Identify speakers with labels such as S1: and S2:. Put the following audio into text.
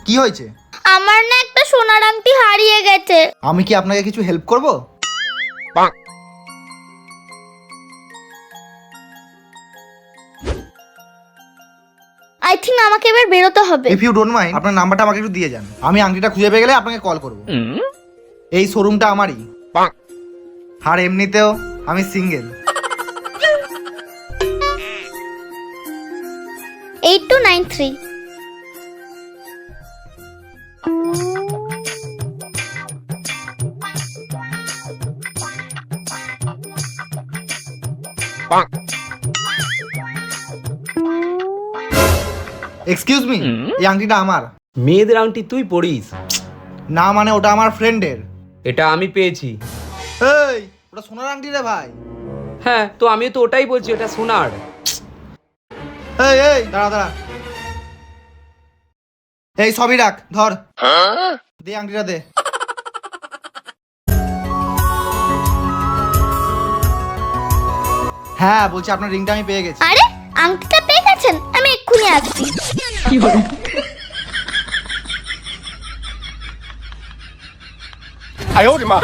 S1: কি হয়েছে?
S2: আমার না একটা সোনার আংটি হারিয়ে গেছে।
S1: আমি কি আপনাকে কিছু হেল্প করব?
S2: আই থিঙ্ক আমাকে এবার বেরোতে হবে।
S1: ইফ ইউ ডোন্ট মাইন্ড আপনার নাম্বারটা আমাকে একটু দিয়ে যান, আমি আংটিটা খুঁজে পেয়ে গেলে আপনাকে কল করব। এই শোরুমটা আমারই, আর এমনিতেও আমি সিঙ্গেল।
S2: 8293।
S1: এক্সকিউজ মি, এই আংটিটা আমার।
S3: মেয়েদের আংটি তুই পড়িস?
S1: না মানে ওটা আমার ফ্রেন্ডের।
S3: এটা আমি পেয়েছি।
S1: এই ওটা সোনার আংটি রে ভাই।
S3: হ্যাঁ, তো আমিও তো ওটাই বলছি, এটা সোনার।
S1: এই এই দাঁড়া দাঁড়া, এই সবই রাখ, ধর দে আংটিটা দে। হ্যাঁ বলছি আপনার রিংটা আমি পেয়ে গেছি।
S2: আরে আংটিটা পেয়ে গেছেন? আমি এক্ষুনি আসছি।
S4: 哎呦我的妈！